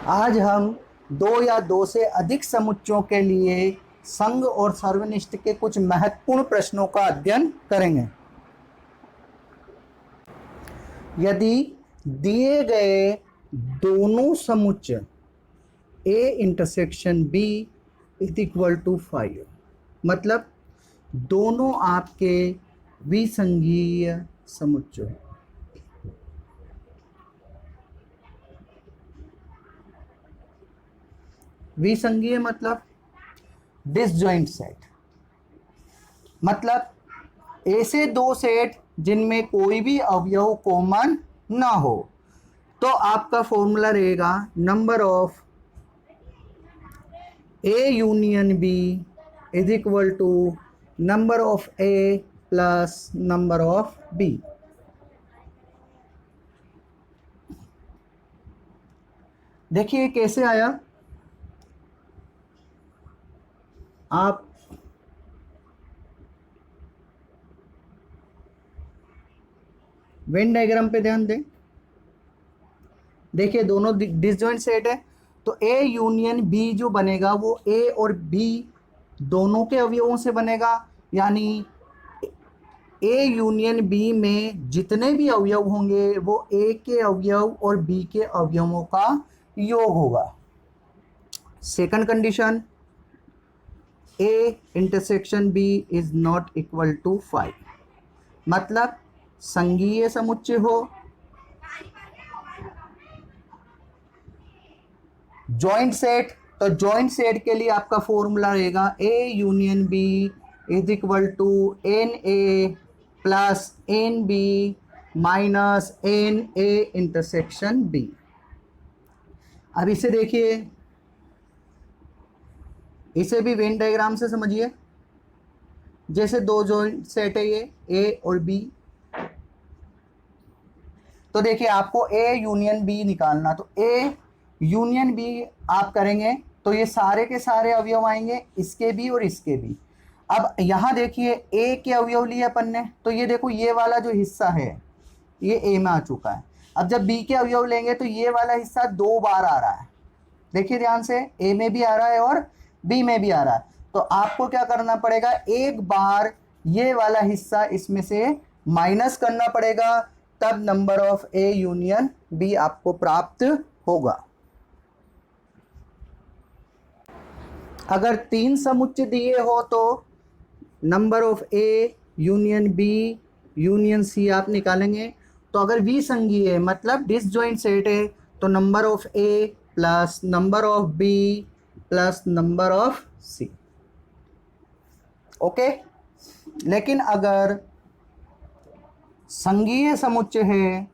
आज हम दो या दो से अधिक समुच्चयों के लिए संघ और सर्वनिष्ठ के कुछ महत्वपूर्ण प्रश्नों का अध्ययन करेंगे। यदि दिए गए दोनों समुच्चय A intersection B is equal to 5, मतलब दोनों आपके विसंगीय समुच्चय। विसंगीय मतलब डिसजॉइंट सेट, मतलब ऐसे दो सेट जिनमें कोई भी अवयव कॉमन ना हो। तो आपका फॉर्मूला रहेगा number of A union B is equal to number of A plus number of B. देखिए कैसे आया। आप वेन डायग्राम पे ध्यान दें। देखिए दोनों डिसजॉइंट सेट है, तो ए यूनियन बी जो बनेगा वो ए और बी दोनों के अवयवों से बनेगा, यानी ए यूनियन बी में जितने भी अवयव होंगे वो ए के अवयव और बी के अवयवों का योग होगा। Second condition, A intersection B is not equal to 5, मतलब संघीय समुच्चय हो, जॉइंट सेट। तो जॉइंट सेट के लिए आपका फॉर्मूला रहेगा A union B is equal to N A plus N B minus N A intersection B. अब इसे देखिए, इसे भी वेन डायग्राम से समझिए। जैसे दो जॉइंट सेट है ये ए और बी, तो देखिए आपको ए यूनियन बी निकालना, तो ए यूनियन बी आप करेंगे तो ये सारे के सारे अवयव आएंगे, इसके भी और इसके भी। अब यहां देखिए ए के अवयव लिए अपन ने, तो ये देखो ये वाला जो हिस्सा है ये ए में आ चुका है। अब जब बी के अवयव लेंगे तो ये वाला हिस्सा दो बार आ रहा है। देखिए ध्यान से, ए में भी आ रहा है और बी में भी आ रहा है। तो आपको क्या करना पड़ेगा, एक बार ये वाला हिस्सा इसमें से माइनस करना पड़ेगा, तब number of A union B आपको प्राप्त होगा। अगर तीन समुच्चय दिए हो तो number of A union B union C आप निकालेंगे। तो अगर विसंगीय है मतलब डिसजॉइंट सेट है, तो number of A plus number of B plus number of C. Okay. लेकिन अगर संघीय समुच्चय है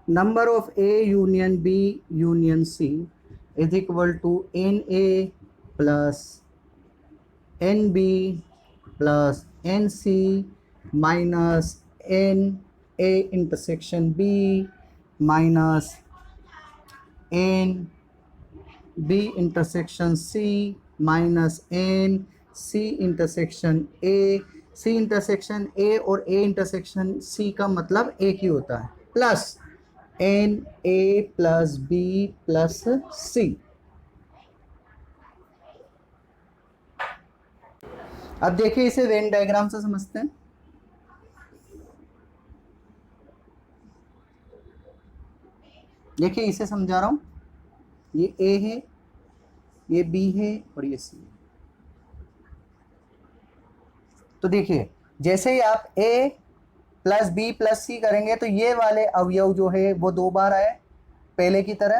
number of A union B union C is equal to NA plus NB plus NC minus NA intersection B minus NB intersection C minus NC intersection A। C intersection A और A intersection C का मतलब एक ही होता है, plus N A plus B plus C. अब देखिए इसे वेन डायग्राम से समझते हैं। देखिए इसे समझा रहा हूं, ये ए है, ये बी है और ये सी है। तो देखिए जैसे ही आप ए प्लस बी प्लस सी करेंगे तो ये वाले अवयव जो है वो दो बार आए पहले की तरह,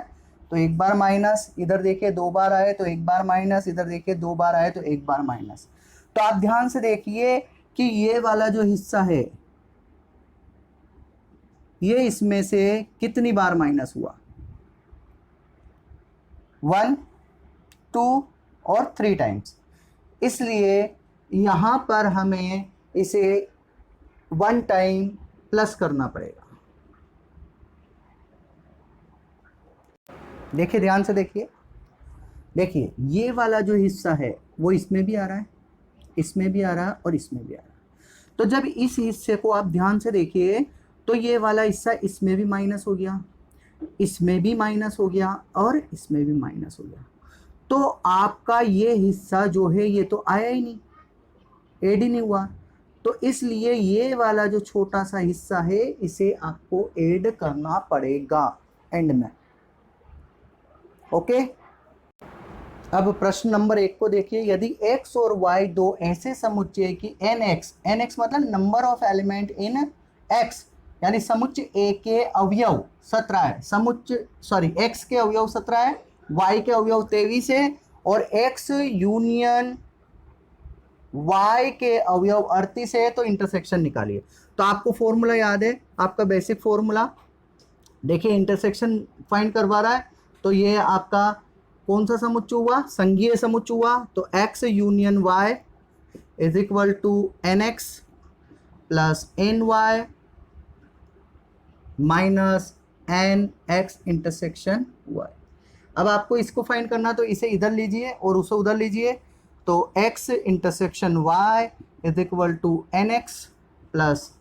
तो एक बार माइनस, इधर देखिए दो बार आए तो एक बार माइनस, इधर देखिए दो बार आए तो एक बार माइनस। तो आप ध्यान से देखिए कि ये वाला जो हिस्सा है ये इसमें से कितनी बार माइनस हुआ, 1 2 और 3 टाइम्स। इसलिए यहां पर हमें इसे 1 टाइम प्लस करना पड़ेगा। देखिए ध्यान से देखिए, देखिए ये वाला जो हिस्सा है वो इसमें भी आ रहा है, इसमें भी आ रहा है और इसमें भी आ रहा है। तो जब इस हिस्से को आप ध्यान से देखिए तो ये वाला हिस्सा इसमें भी माइनस हो गया, इसमें भी माइनस हो गया और इसमें भी माइनस हो गया। तो आपका ये हिस्सा जो है ये तो आया ही नहीं, ऐड ही नहीं हुआ। तो इसलिए ये वाला जो छोटा सा हिस्सा है इसे आपको ऐड करना पड़ेगा एंड में। ओके, अब प्रश्न नंबर 1 को देखिए। यदि x और y दो ऐसे समुच्चय कि nx मतलब number of element in x, यानी समुच्चय a के अवयव 17 है, x के अवयव 17 है, y के अवयव 23 है और x यूनियन y के अवयव 38 है, तो इंटरसेक्शन निकालिए। तो आपको फॉर्मूला याद है, आपका बेसिक फॉर्मूला देखिए, इंटरसेक्शन फाइंड करवा रहा है। तो ये आपका कौन सा समुच्चय हुआ, संघीय समुच्चय हुआ। तो x union y is equal to nx plus ny minus nx intersection y। अब आपको इसको फाइंड करना, तो इसे इधर लीजिए और उसे उधर लीजिए। तो x intersection y is equal to nx plus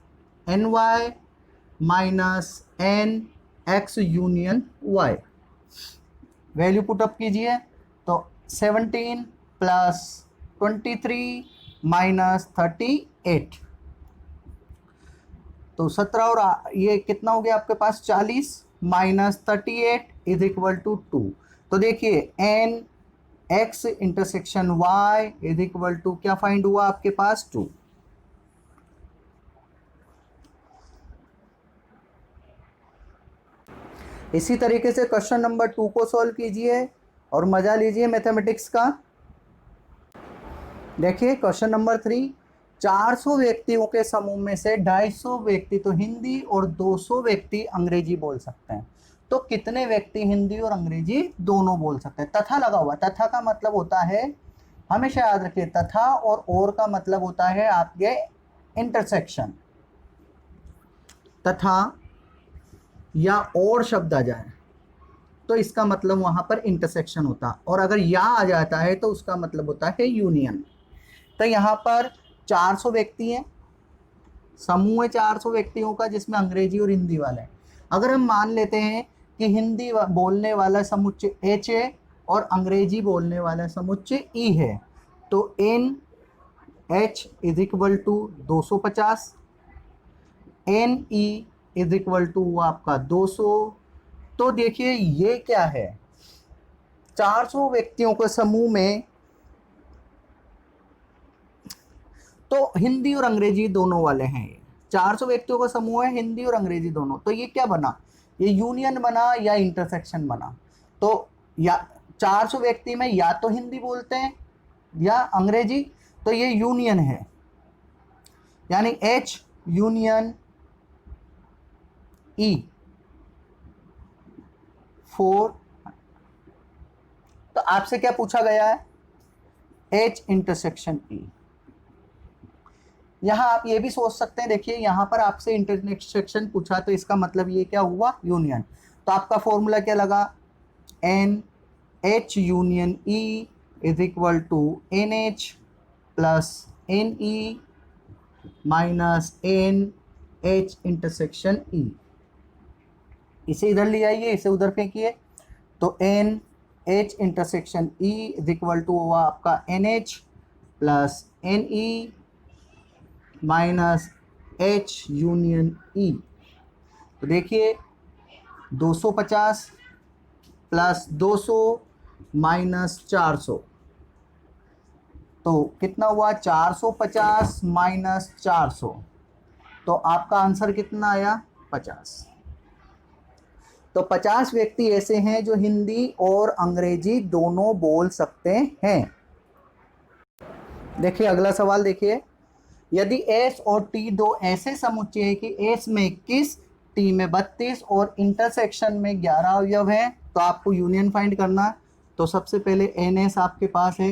ny minus nx union y। Value put up कीजिए, तो 17 प्लस 23 माइनस 38, तो 17 और ये कितना हो गया आपके पास 40 माइनस 38 इज इक्वल टू 2। तो देखिए N X intersection Y is equal to क्या फाइंड हुआ आपके पास 2। इसी तरीके से क्वेश्चन नंबर 2 को सॉल्व कीजिए और मजा लीजिए मैथमेटिक्स का। देखिए क्वेश्चन नंबर 3, 400 व्यक्तियों के समूह में से 250 व्यक्ति तो हिंदी और 200 व्यक्ति अंग्रेजी बोल सकते हैं, तो कितने व्यक्ति हिंदी और अंग्रेजी दोनों बोल सकते हैं। तथा लगा हुआ, तथा का मतलब होता है, हमेशा याद रखिए, तथा और का मतलब होता है आपके इंटरसेक्शन। तथा या और शब्द आ जाए तो इसका मतलब वहां पर इंटरसेक्शन होता, और अगर या आ जाता है तो उसका मतलब होता है यूनियन। तो यहाँ पर 400 व्यक्ति हैं, समूह है 400 व्यक्तियों का जिसमें अंग्रेजी और हिंदी वाले हैं। अगर हम मान लेते हैं कि हिंदी बोलने वाला समुच्चय एच है और अंग्रेजी बोलने वाला समुच्चय ई है, तो N H is equal to 250, N E is equal to आपका 200। तो देखिए ये क्या है, 400 व्यक्तियों के समूह में तो हिंदी और अंग्रेजी दोनों वाले हैं। ये 400 व्यक्तियों का समूह है, हिंदी और अंग्रेजी दोनों, तो ये क्या बना, ये यूनियन बना या इंटरसेक्शन बना। तो या 400 व्यक्ति में या तो हिंदी बोलते हैं या अंग्रेजी, तो ये यूनियन है, यानी एच यूनियन ई 4। तो आपसे क्या पूछा गया है, एच इंटरसेक्शन ई। यहां आप ये भी सोच सकते हैं, देखिए यहां पर आपसे इंटरसेक्शन पूछा तो इसका मतलब ये क्या हुआ, यूनियन। तो आपका फॉर्मूला क्या लगा, N H union E is equal to N H plus N E minus N H intersection E. इसे इधर ले आइए, इसे उधर फेंकिए, तो N H intersection E is equal to हुआ आपका N H plus N E minus H union E. तो देखिए 250 प्लस 200 माइनस 400, तो कितना हुआ 450 माइनस 400, तो आपका आंसर कितना आया 50। तो 50 व्यक्ति ऐसे हैं जो हिंदी और अंग्रेजी दोनों बोल सकते हैं। देखिए अगला सवाल देखिए, यदि एस और टी दो ऐसे समुच्चय है कि एस में 21, टी में 32 और इंटरसेक्शन में 11 अवयव हैं, तो आपको यूनियन फाइंड करना। तो सबसे पहले एन एस आपके पास है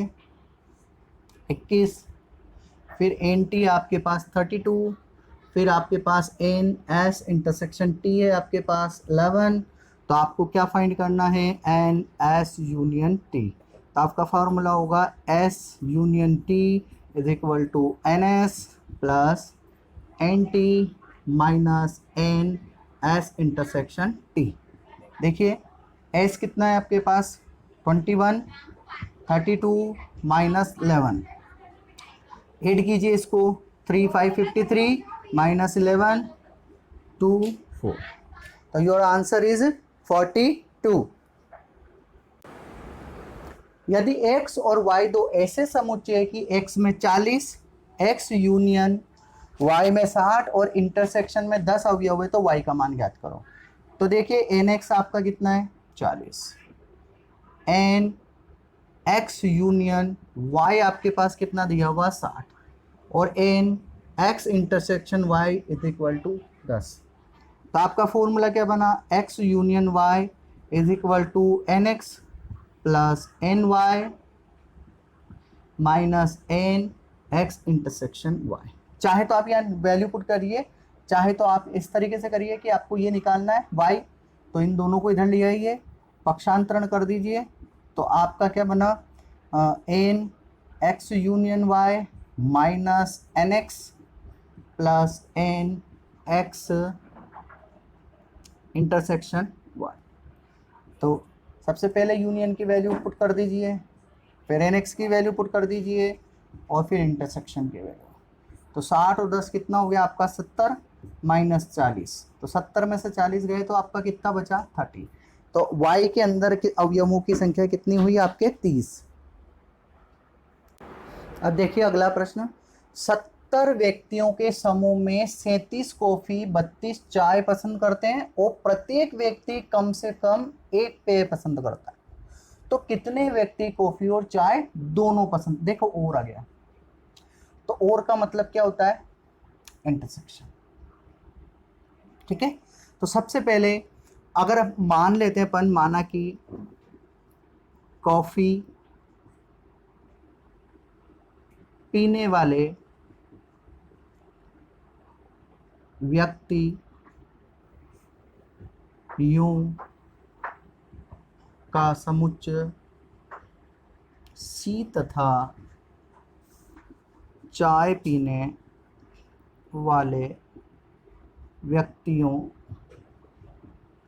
21, फिर एन टी आपके पास 32, फिर आपके पास एन एस इंटरसेक्शन टी है आपके पास 11, तो आपको क्या फाइंड करना है, एन एस यूनियन टी। तो आपका फार्मूला होगा S union T is equal to N S plus N T minus N S intersection T. देखिए एस कितना है आपके पास 21, 32 माइनस 11, ऐड कीजिए इसको 3 5 53 माइनस 11 2 4। तो योर आंसर इज 42। यदि x और y दो ऐसे समुच्चय कि x में 40, x यूनियन y में 60 और इंटरसेक्शन में 10 अवयव है तो y का मान ज्ञात करो। तो देखिए nx आपका कितना है 40, n x यूनियन y आपके पास कितना दिया हुआ 60 और n x intersection y is equal to 10। तो आपका फॉर्मूला क्या बना, x union y is equal to N X plus N Y minus N X intersection y। चाहे तो आप यहाँ वैल्यू पुट करिए, चाहे तो आप इस तरीके से करिए कि आपको ये निकालना है y, तो इन दोनों को इधर ले आइए, पक्षांतरण कर दीजिए। तो आपका क्या बना, N X union y minus N X plus N X intersection y। तो सबसे पहले यूनियन की वैल्यू पुट कर दीजिए, फिर एन एक्स की वैल्यू पुट कर दीजिए और फिर इंटरसेक्शन की वैल्यू। तो 60 और 10 कितना हो गया आपका 70 माइनस 40, तो 70 में से 40 गए तो आपका कितना बचा 30। तो y के अंदर के अवयवों की संख्या कितनी हुई आपके 30। अब देखिए अगला प्रश्न, 70 व्यक्तियों के समूह में 37 कॉफी 32 चाय पसंद करते हैं और प्रत्येक व्यक्ति कम से कम एक पेय पसंद करता है, तो कितने व्यक्ति कॉफी और चाय दोनों पसंद। देखो और आ गया, तो और का मतलब क्या होता है इंटरसेक्शन। ठीक है, तो सबसे पहले अगर आप मान लेते हैं अपन, माना कि कॉफी पीने वाले व्यक्ति यूं का समुच्चय सी तथा चाय पीने वाले व्यक्तियों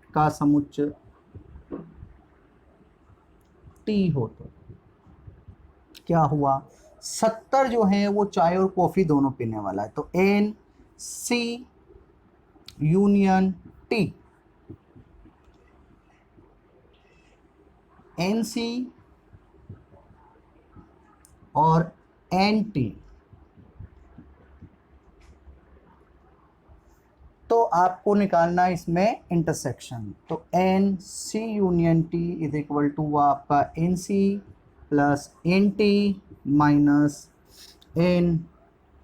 का समुच्चय टी हो, तो क्या हुआ 70 जो है वो चाय और कॉफ़ी दोनों पीने वाला है, तो N C union T, N C और एन टी। तो आपको निकालना है इसमें इंटरसेक्शन, तो N C union T is equal to आपका N C plus N T minus N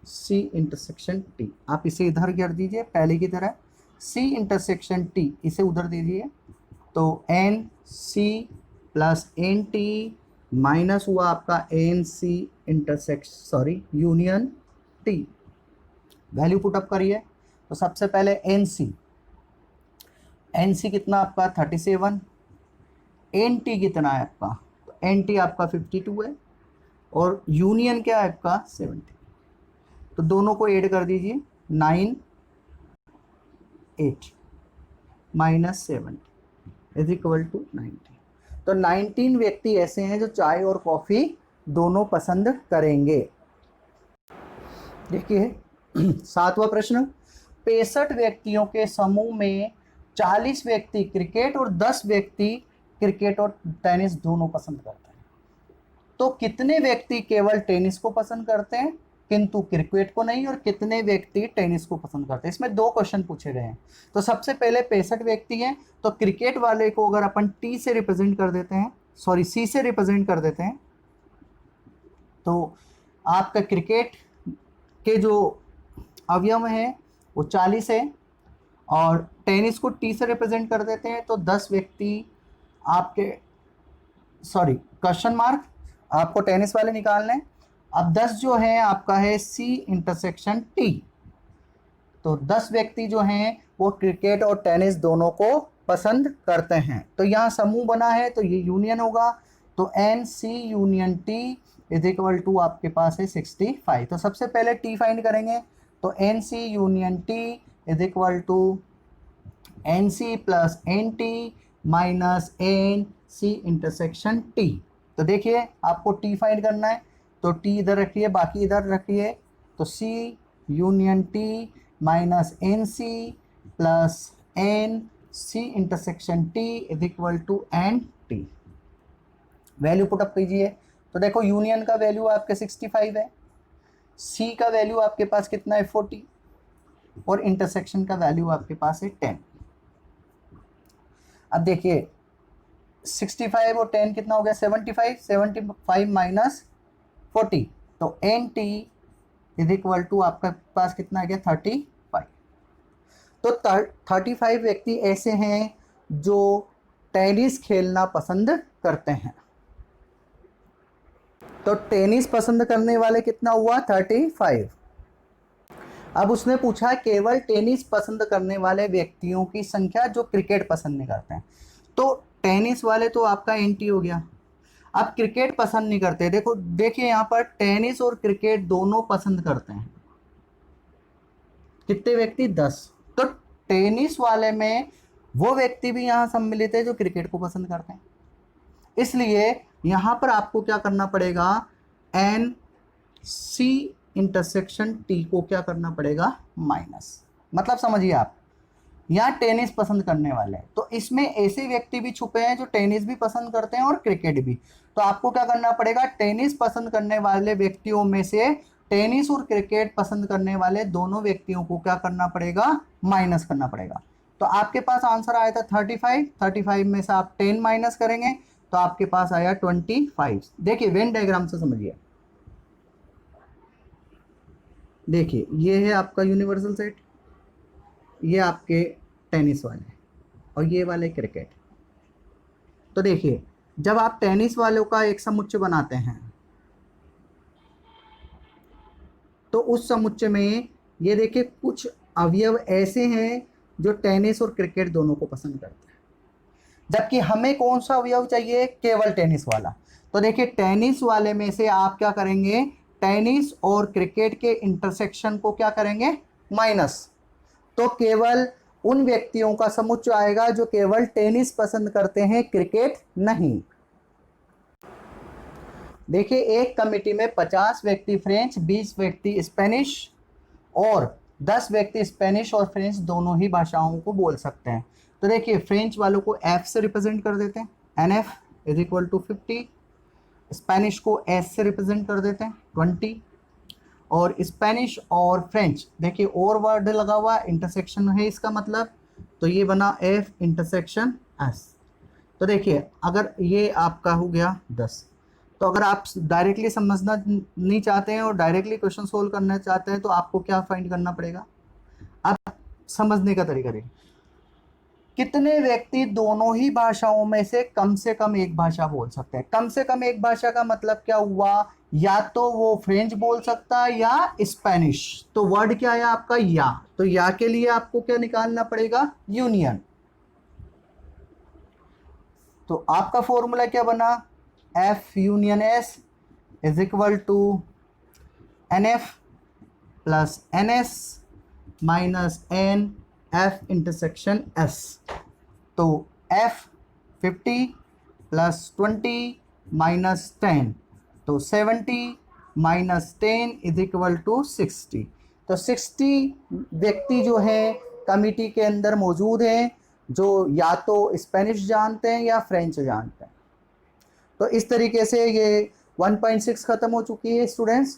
C intersection T. आप इसे इधर कर दीजिए पहले की तरह, सी इंटरसेक्शन टी इसे उधर दीजिए, तो N C plus N T minus हुआ आपका N C union T. Value put up करिए, तो सबसे पहले एन सी कितना आपका 37, एन टी कितना है आपका, तो एन टी आपका 52 है और यूनियन क्या है आपका 70। तो दोनों को ऐड कर दीजिए 9 8 माइनस 70 इज इक्वल टू 19। तो 19 व्यक्ति ऐसे हैं जो चाय और कॉफ़ी दोनों पसंद करेंगे। देखिए 7वां प्रश्न, 65 व्यक्तियों के समूह में 40 व्यक्ति क्रिकेट और 10 व्यक्ति क्रिकेट और टेनिस दोनों पसंद करते हैं, तो कितने व्यक्ति केवल टेनिस को पसंद करते हैं किंतु क्रिकेट को नहीं, और कितने व्यक्ति टेनिस को पसंद करते हैं। इसमें 2 क्वेश्चन पूछे गए हैं। तो सबसे पहले 65 व्यक्ति हैं, तो क्रिकेट वाले को अगर अपन टी से रिप्रेजेंट कर देते हैं, सॉरी सी से रिप्रेजेंट कर देते हैं, तो आपका क्रिकेट के जो अवयव हैं वो 40 है, और टेनिस को टी से रिप्रेजेंट कर देते हैं तो 10 व्यक्ति आपके, सॉरी क्वेश्चन मार्क, आपको टेनिस वाले निकालने हैं। अब 10 जो है आपका है सी इंटरसेक्शन टी, तो 10 व्यक्ति जो हैं वो क्रिकेट और टेनिस दोनों को पसंद करते हैं। तो यहाँ समूह बना है तो ये यूनियन होगा, तो N C union T is equal to आपके पास है 65। तो सबसे पहले टी फाइंड करेंगे, तो N C union T is equal to N C plus N T minus N C intersection T. तो देखिए आपको टी फाइंड करना है, तो टी इधर रखिए, बाकी इधर रखिए, तो C union T minus N C plus N C intersection T is equal to N T. Value put up कीजिए, तो देखो यूनियन का वैल्यू आपके 65 है, सी का वैल्यू आपके पास कितना है 40, और इंटरसेक्शन का वैल्यू आपके पास है 10। अब देखिए 65 और 10 कितना हो गया 75, 75 माइनस 40, तो N T is equal to आपके पास कितना आ गया 35। तो 35 व्यक्ति ऐसे हैं जो टेनिस खेलना पसंद करते हैं। तो टेनिस पसंद करने वाले कितना हुआ 35। अब उसने पूछा केवल टेनिस पसंद करने वाले व्यक्तियों की संख्या जो क्रिकेट पसंद नहीं करते हैं। तो टेनिस वाले तो आपका एंटी हो गया। अब क्रिकेट पसंद नहीं करते, देखो देखिए यहाँ पर टेनिस और क्रिकेट दोनों पसंद करते हैं, कितने व्यक्ति 10। तो टेनिस वाले में वो व्यक्ति भी यहाँ सम्मिलित है जो क्रिकेट को पसंद करते हैं, इसलिए यहाँ पर आपको क्या करना पड़ेगा, एन सी इंटरसेक्शन टी को क्या करना पड़ेगा माइनस। मतलब समझिए आप यहाँ टेनिस पसंद करने वाले हैं, तो इसमें ऐसे व्यक्ति भी छुपे हैं जो टेनिस भी पसंद करते हैं और क्रिकेट भी। तो आपको क्या करना पड़ेगा, टेनिस पसंद करने वाले व्यक्तियों में से टेनिस और क्रिकेट पसंद करने वाले दोनों व्यक्तियों को क्या करना पड़ेगा, माइनस करना पड़ेगा। तो आपके पास आंसर आया था 35, 35 में से आप 10 माइनस करेंगे तो आपके पास आया 25। देखिए वेन डायग्राम से समझिए, देखिए ये है आपका यूनिवर्सल सेट, ये आपके टेनिस वाले और ये वाले क्रिकेट। तो देखिए जब आप टेनिस वालों का एक समुच्चय बनाते हैं तो उस समुच्चय में ये देखिए कुछ अवयव ऐसे हैं जो टेनिस और क्रिकेट दोनों को पसंद करते हैं, जबकि हमें कौन सा अवयव चाहिए, केवल टेनिस वाला। तो देखिए टेनिस वाले में से आप क्या करेंगे, टेनिस और क्रिकेट के इंटरसेक्शन को क्या करेंगे, माइनस। तो केवल उन व्यक्तियों का समुच्चय आएगा जो केवल टेनिस पसंद करते हैं, क्रिकेट नहीं। देखिए एक कमेटी में 50 व्यक्ति फ्रेंच, 20 व्यक्ति स्पेनिश और 10 व्यक्ति स्पेनिश और फ्रेंच दोनों ही भाषाओं को बोल सकते हैं। तो देखिए फ्रेंच वालों को एफ से रिप्रेजेंट कर देते हैं, N F is equal to 50, Spanish को एस से रिप्रेजेंट कर देते हैं 20, और स्पेनिश और फ्रेंच देखिए और वर्ड लगा हुआ इंटरसेक्शन है इसका मतलब, तो ये बना एफ इंटरसेक्शन एस। तो देखिए अगर ये आपका हो गया 10, तो अगर आप डायरेक्टली समझना नहीं चाहते हैं और डायरेक्टली क्वेश्चन सोल्व करना चाहते हैं तो आपको क्या फाइंड करना पड़ेगा, अब समझने का तरीका देखिए, कितने व्यक्ति दोनों ही भाषाओं में से कम एक भाषा बोल सकते हैं। कम से कम एक भाषा का मतलब क्या हुआ, या तो वो फ्रेंच बोल सकता है या स्पेनिश। तो वर्ड क्या है आपका या, तो या के लिए आपको क्या निकालना पड़ेगा, यूनियन। तो आपका फॉर्मूला क्या बना, F union S is equal to N F plus N S minus N F intersection S. तो एफ 50 प्लस 20 माइनस 10, तो 70 माइनस 10 इज इक्वल टू 60। तो 60 व्यक्ति जो है कमिटी के अंदर मौजूद हैं जो या तो स्पेनिश जानते हैं या फ्रेंच जानते हैं। तो इस तरीके से ये 1.6 खत्म हो चुकी है स्टूडेंट्स।